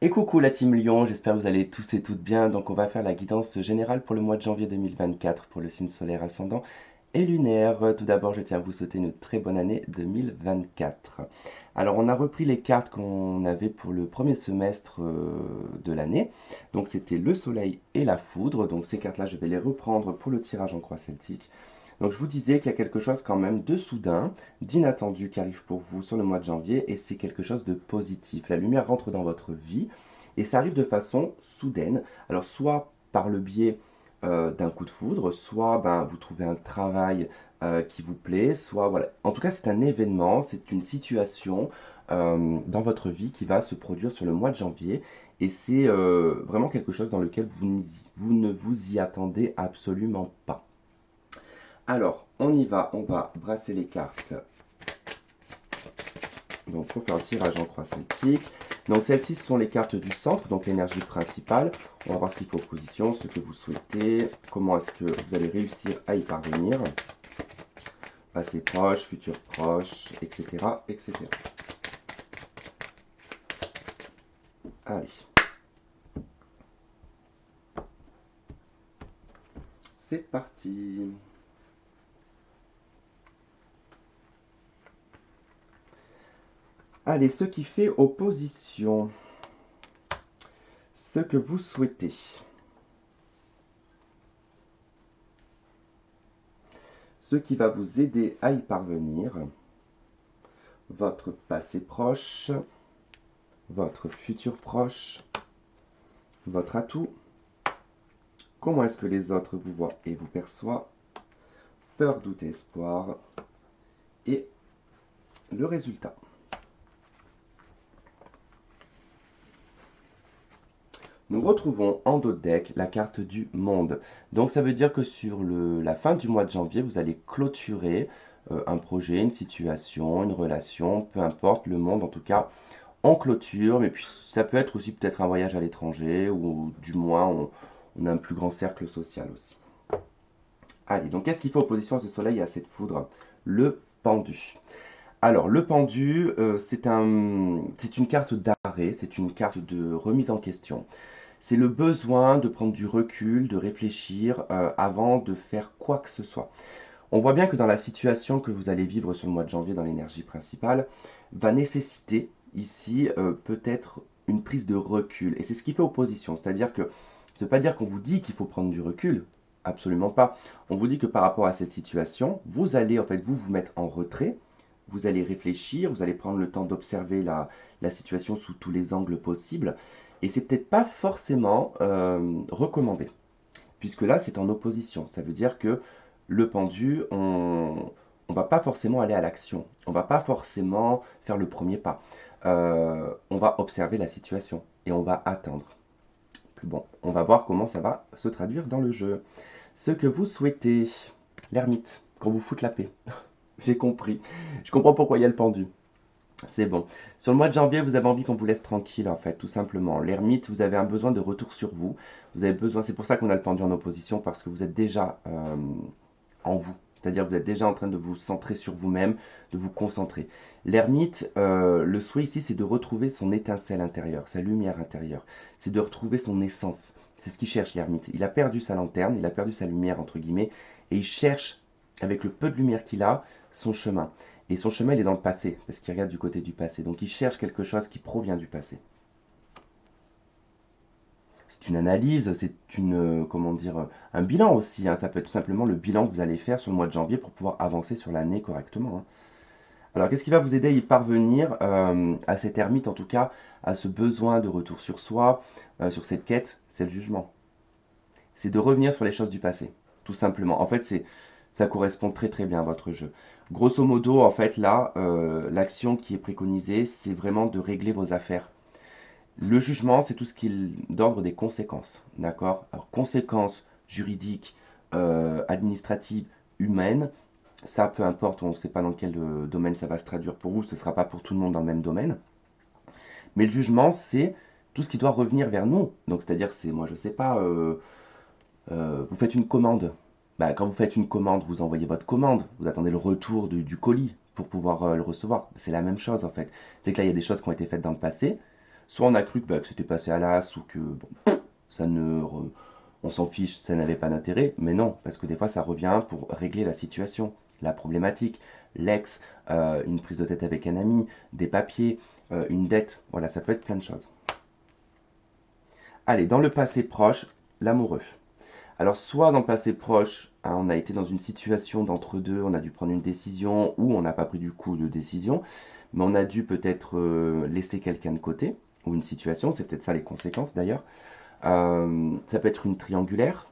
Et coucou la team Lyon, j'espère que vous allez tous et toutes bien. Donc on va faire la guidance générale pour le mois de janvier 2024 pour le signe solaire ascendant et lunaire. Tout d'abord, je tiens à vous souhaiter une très bonne année 2024. Alors on a repris les cartes qu'on avait pour le premier semestre de l'année. Donc c'était le soleil et la foudre. Donc ces cartes-là, je vais les reprendre pour le tirage en croix celtique. Donc je vous disais qu'il y a quelque chose quand même de soudain, d'inattendu qui arrive pour vous sur le mois de janvier et c'est quelque chose de positif. La lumière rentre dans votre vie et ça arrive de façon soudaine. Alors soit par le biais d'un coup de foudre, soit vous trouvez un travail qui vous plaît, soit voilà. En tout cas c'est un événement, c'est une situation dans votre vie qui va se produire sur le mois de janvier et c'est vraiment quelque chose dans lequel vous ne vous y attendez absolument pas. Alors, on y va, on va brasser les cartes. Donc, pour faire un tirage en croix celtique. Donc, celles-ci sont les cartes du centre, donc l'énergie principale. On va voir ce qu'il faut opposition, ce que vous souhaitez, comment est-ce que vous allez réussir à y parvenir. Passé proche, futur proche, etc., etc. Allez. C'est parti. Allez, ce qui fait opposition. Ce que vous souhaitez. Ce qui va vous aider à y parvenir. Votre passé proche. Votre futur proche. Votre atout. Comment est-ce que les autres vous voient et vous perçoivent. Peur, doute et espoir. Et le résultat. Nous retrouvons en dos de deck la carte du monde. Donc ça veut dire que sur la fin du mois de janvier, vous allez clôturer un projet, une situation, une relation, peu importe, le monde en tout cas, en clôture. Mais puis ça peut être aussi peut-être un voyage à l'étranger ou du moins on a un plus grand cercle social aussi. Allez, donc qu'est-ce qu'il faut opposition à ce soleil et à cette foudre? Le pendu. Alors, le pendu, c'est une carte d'arrêt, c'est une carte de remise en question. C'est le besoin de prendre du recul, de réfléchir avant de faire quoi que ce soit. On voit bien que dans la situation que vous allez vivre sur le mois de janvier dans l'énergie principale, va nécessiter ici peut-être une prise de recul. Et c'est ce qui fait opposition. C'est-à-dire que ça ne veut pas dire qu'on vous dit qu'il faut prendre du recul. Absolument pas. On vous dit que par rapport à cette situation, vous allez en fait vous mettre en retrait, vous allez réfléchir, vous allez prendre le temps d'observer la situation sous tous les angles possibles. Et c'est peut-être pas forcément recommandé, puisque là c'est en opposition. Ça veut dire que le pendu, on va pas forcément aller à l'action, on va pas forcément faire le premier pas. On va observer la situation et on va attendre. Plus bon, on va voir comment ça va se traduire dans le jeu. Ce que vous souhaitez, l'ermite, qu'on vous foute la paix. J'ai compris. Je comprends pourquoi il y a le pendu. C'est bon. Sur le mois de janvier, vous avez envie qu'on vous laisse tranquille, en fait, tout simplement. L'ermite, vous avez un besoin de retour sur vous. Vous avez besoin, c'est pour ça qu'on a le pendu en opposition, parce que vous êtes déjà en vous. C'est-à-dire que vous êtes déjà en train de vous centrer sur vous-même, de vous concentrer. L'ermite, le souhait ici, c'est de retrouver son étincelle intérieure, sa lumière intérieure. C'est de retrouver son essence. C'est ce qu'il cherche, l'ermite. Il a perdu sa lanterne, il a perdu sa lumière, entre guillemets, et il cherche, avec le peu de lumière qu'il a, son chemin. Et son chemin, il est dans le passé, parce qu'il regarde du côté du passé. Donc il cherche quelque chose qui provient du passé. C'est une analyse, c'est comment dire, un bilan aussi, hein. Ça peut être tout simplement le bilan que vous allez faire sur le mois de janvier pour pouvoir avancer sur l'année correctement, hein. Alors, qu'est-ce qui va vous aider à y parvenir, à cette ermite en tout cas, à ce besoin de retour sur soi, sur cette quête? C'est le jugement. C'est de revenir sur les choses du passé, tout simplement. En fait, ça correspond très très bien à votre jeu. Grosso modo, en fait, là, l'action qui est préconisée, c'est vraiment de régler vos affaires. Le jugement, c'est tout ce qui est d'ordre des conséquences, d'accord? Alors, conséquences juridiques, administratives, humaines, ça, peu importe, on ne sait pas dans quel domaine ça va se traduire pour vous, ce ne sera pas pour tout le monde dans le même domaine. Mais le jugement, c'est tout ce qui doit revenir vers nous. Donc, c'est-à-dire, c'est, moi, je ne sais pas, vous faites une commande. Bah, quand vous faites une commande, vous envoyez votre commande, vous attendez le retour du colis pour pouvoir le recevoir. C'est la même chose, en fait. C'est que là, il y a des choses qui ont été faites dans le passé, soit on a cru que c'était passé à l'as ou que bon, ça ne, on s'en fiche, ça n'avait pas d'intérêt, mais non, parce que des fois ça revient pour régler la situation, la problématique, l'ex, une prise de tête avec un ami, des papiers, une dette, voilà, ça peut être plein de choses. Allez, dans le passé proche, l'amoureux. Alors, soit dans le passé proche, hein, on a été dans une situation d'entre-deux, on a dû prendre une décision ou on n'a pas pris du coup de décision, mais on a dû peut-être laisser quelqu'un de côté ou une situation, c'est peut-être ça les conséquences d'ailleurs. Ça peut être une triangulaire,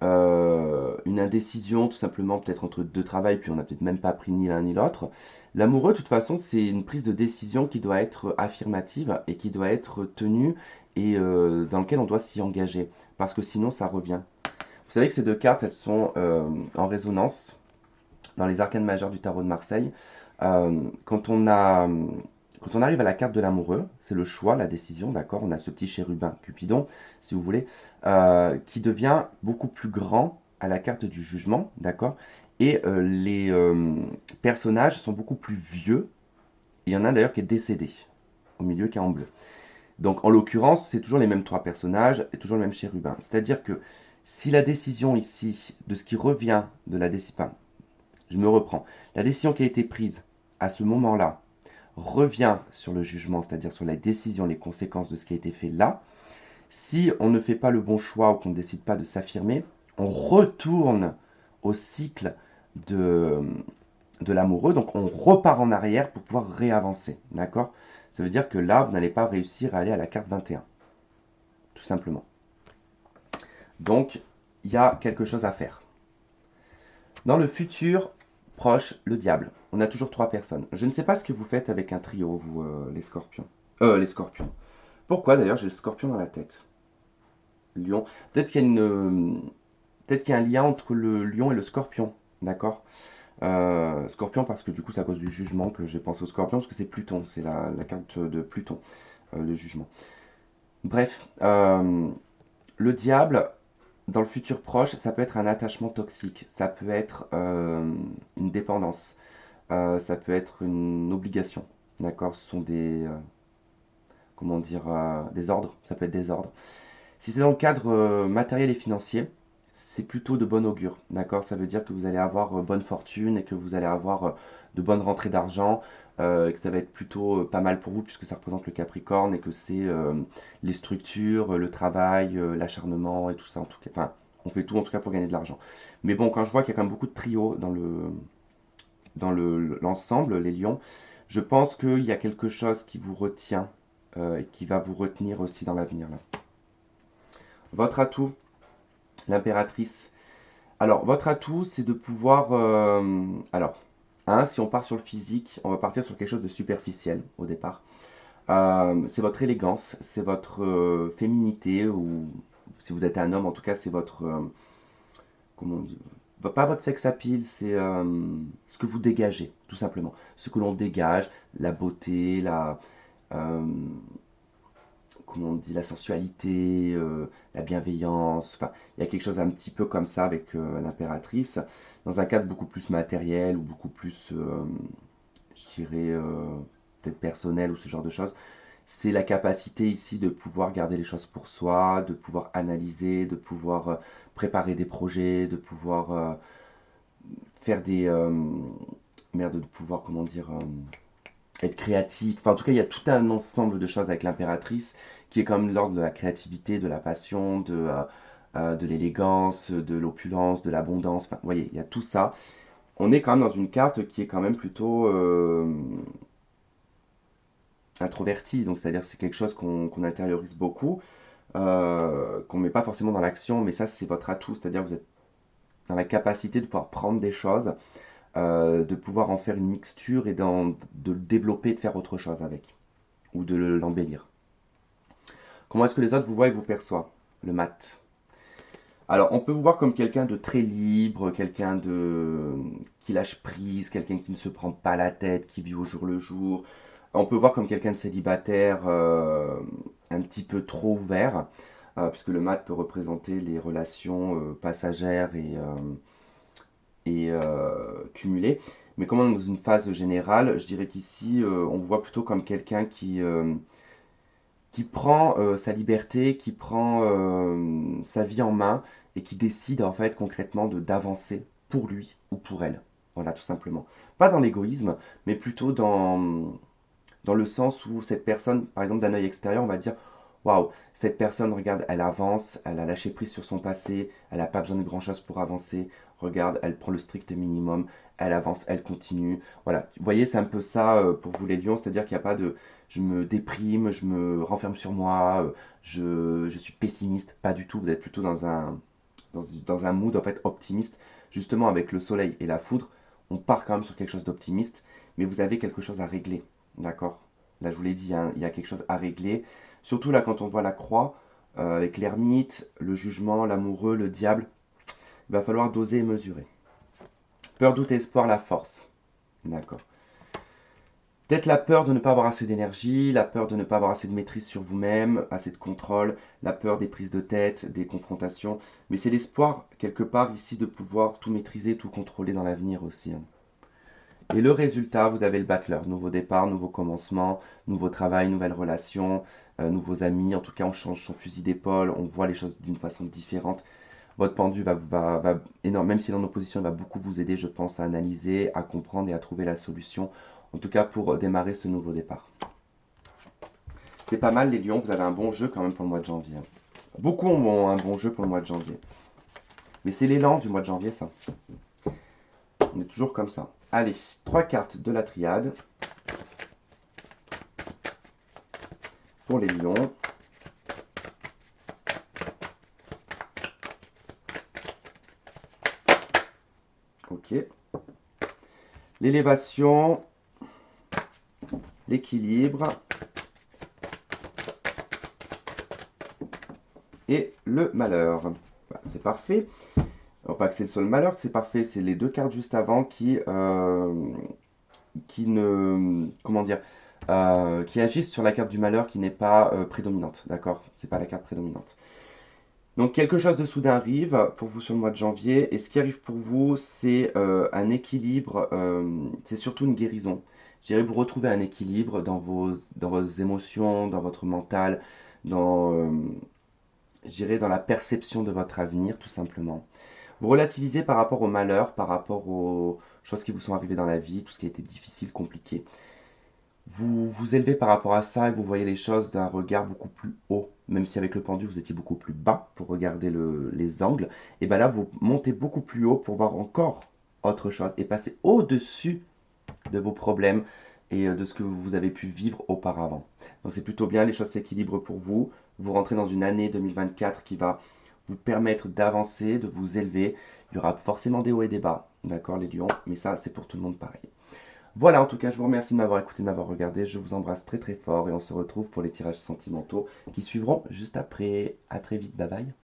une indécision tout simplement peut-être entre deux travails, puis on n'a peut-être même pas pris ni l'un ni l'autre. L'amoureux, de toute façon, c'est une prise de décision qui doit être affirmative et qui doit être tenue et dans lequel on doit s'y engager, parce que sinon ça revient. Vous savez que ces deux cartes, elles sont en résonance dans les arcanes majeures du tarot de Marseille. Quand on arrive à la carte de l'amoureux, c'est le choix, la décision, d'accord? On a ce petit chérubin, Cupidon, si vous voulez, qui devient beaucoup plus grand à la carte du jugement, d'accord? Et les personnages sont beaucoup plus vieux. Il y en a un d'ailleurs qui est décédé, au milieu qui est en bleu. Donc en l'occurrence, c'est toujours les mêmes trois personnages et toujours le même chérubin. C'est-à-dire que si la décision ici, de ce qui revient de la décision, enfin, je me reprends, la décision qui a été prise à ce moment-là revient sur le jugement, c'est-à-dire sur la décision, les conséquences de ce qui a été fait là. Si on ne fait pas le bon choix ou qu'on ne décide pas de s'affirmer, on retourne au cycle de, de l'amoureux, donc on repart en arrière pour pouvoir réavancer, d'accord? Ça veut dire que là, vous n'allez pas réussir à aller à la carte 21, tout simplement. Donc, il y a quelque chose à faire. Dans le futur proche, le diable. On a toujours trois personnes. Je ne sais pas ce que vous faites avec un trio, vous, les scorpions. Les scorpions. Pourquoi d'ailleurs j'ai le scorpion dans la tête? Lion. Peut-être qu'il y a peut-être qu'il y a un lien entre le lion et le scorpion. D'accord? Scorpion parce que du coup c'est à cause du jugement que j'ai pensé au scorpion, parce que c'est Pluton, c'est la carte de Pluton, le jugement. Bref, le diable, dans le futur proche, ça peut être un attachement toxique, ça peut être une dépendance, ça peut être une obligation. D'accord? Ce sont des, comment dire, des ordres, ça peut être des ordres. Si c'est dans le cadre matériel et financier, c'est plutôt de bon augure, d'accord? Ça veut dire que vous allez avoir bonne fortune et que vous allez avoir de bonnes rentrées d'argent, et que ça va être plutôt pas mal pour vous puisque ça représente le Capricorne et que c'est les structures, le travail, l'acharnement et tout ça en tout cas. Enfin, on fait tout en tout cas pour gagner de l'argent. Mais bon, quand je vois qu'il y a quand même beaucoup de trios dans l'ensemble, les lions, je pense qu'il y a quelque chose qui vous retient et qui va vous retenir aussi dans l'avenir là. Votre atout, l'impératrice. Alors, votre atout, c'est de pouvoir... alors, hein, si on part sur le physique, on va partir sur quelque chose de superficiel au départ. C'est votre élégance, c'est votre féminité, ou si vous êtes un homme, en tout cas, c'est votre... comment on dit? Pas votre sex appeal, c'est ce que vous dégagez, tout simplement. Ce que l'on dégage, la beauté, euh, comment on dit, la sensualité, la bienveillance. Enfin, il y a quelque chose un petit peu comme ça avec l'impératrice, dans un cadre beaucoup plus matériel ou beaucoup plus, je dirais, peut-être personnel ou ce genre de choses. C'est la capacité ici de pouvoir garder les choses pour soi, de pouvoir analyser, de pouvoir préparer des projets, de pouvoir faire des... merde, de pouvoir, comment dire... être créatif. Enfin, en tout cas, il y a tout un ensemble de choses avec l'impératrice qui est comme l'ordre de la créativité, de la passion, de l'élégance, de l'opulence, de l'abondance. Enfin, vous voyez, il y a tout ça. On est quand même dans une carte qui est quand même plutôt introvertie. Donc, c'est-à-dire c'est quelque chose qu'on intériorise beaucoup, qu'on ne met pas forcément dans l'action, mais ça, c'est votre atout. C'est-à-dire vous êtes dans la capacité de pouvoir prendre des choses, de pouvoir en faire une mixture et de le développer, de faire autre chose avec, ou de l'embellir. Comment est-ce que les autres vous voient et vous perçoivent? Le mat. Alors, on peut vous voir comme quelqu'un de très libre, quelqu'un de qui lâche prise, quelqu'un qui ne se prend pas la tête, qui vit au jour le jour. On peut voir comme quelqu'un de célibataire, un petit peu trop ouvert, puisque le mat peut représenter les relations passagères et cumulées. Mais comme on est dans une phase générale, je dirais qu'ici, on vous voit plutôt comme quelqu'un qui prend sa liberté, qui prend sa vie en main et qui décide en fait concrètement de d'avancer pour lui ou pour elle. Voilà, tout simplement. Pas dans l'égoïsme, mais plutôt dans le sens où cette personne, par exemple d'un œil extérieur, on va dire, waouh, cette personne, regarde, elle avance, elle a lâché prise sur son passé, elle n'a pas besoin de grand-chose pour avancer. Regarde, elle prend le strict minimum, elle avance, elle continue. Voilà, vous voyez, c'est un peu ça pour vous les lions, c'est-à-dire qu'il n'y a pas de je me déprime, je me renferme sur moi, je suis pessimiste, pas du tout. Vous êtes plutôt dans un mood en fait optimiste, justement avec le soleil et la foudre. On part quand même sur quelque chose d'optimiste, mais vous avez quelque chose à régler. D'accord. Là, je vous l'ai dit, hein, il y a quelque chose à régler. Surtout là, quand on voit la croix, avec l'ermite, le jugement, l'amoureux, le diable, il va falloir doser et mesurer. Peur, doute, espoir, la force. D'accord. Peut-être la peur de ne pas avoir assez d'énergie, la peur de ne pas avoir assez de maîtrise sur vous-même, assez de contrôle, la peur des prises de tête, des confrontations. Mais c'est l'espoir, quelque part ici, de pouvoir tout maîtriser, tout contrôler dans l'avenir aussi, hein. Et le résultat, vous avez le battleur. Nouveau départ, nouveau commencement, nouveau travail, nouvelle relation, nouveaux amis. En tout cas, on change son fusil d'épaule, on voit les choses d'une façon différente. Votre pendu va énorme, même s'il est en opposition, il va beaucoup vous aider, je pense, à analyser, à comprendre et à trouver la solution. En tout cas, pour démarrer ce nouveau départ. C'est pas mal, les lions, vous avez un bon jeu quand même pour le mois de janvier, hein. Beaucoup ont un bon jeu pour le mois de janvier. Mais c'est l'élan du mois de janvier, ça. On est toujours comme ça. Allez, 3 cartes de la triade pour les lions. Ok. L'élévation, l'équilibre et le malheur. Voilà, c'est parfait. Alors, pas que c'est le seul malheur, que c'est parfait, c'est les 2 cartes juste avant qui ne, comment dire, qui agissent sur la carte du malheur qui n'est pas prédominante, d'accord? C'est pas la carte prédominante. Donc quelque chose de soudain arrive pour vous sur le mois de janvier, et ce qui arrive pour vous, c'est un équilibre, c'est surtout une guérison. Je dirais vous retrouvez un équilibre dans vos émotions, dans votre mental, je dirais dans la perception de votre avenir, tout simplement. Vous relativisez par rapport au malheur, par rapport aux choses qui vous sont arrivées dans la vie, tout ce qui a été difficile, compliqué. Vous vous élevez par rapport à ça et vous voyez les choses d'un regard beaucoup plus haut. Même si avec le pendu vous étiez beaucoup plus bas pour regarder les angles, et bien là vous montez beaucoup plus haut pour voir encore autre chose et passer au-dessus de vos problèmes et de ce que vous avez pu vivre auparavant. Donc c'est plutôt bien, les choses s'équilibrent pour vous. Vous rentrez dans une année 2024 qui va vous permettre d'avancer, de vous élever. Il y aura forcément des hauts et des bas, d'accord les lions, mais ça c'est pour tout le monde pareil. Voilà, en tout cas, je vous remercie de m'avoir écouté, de m'avoir regardé. Je vous embrasse très très fort et on se retrouve pour les tirages sentimentaux qui suivront juste après. À très vite, bye bye.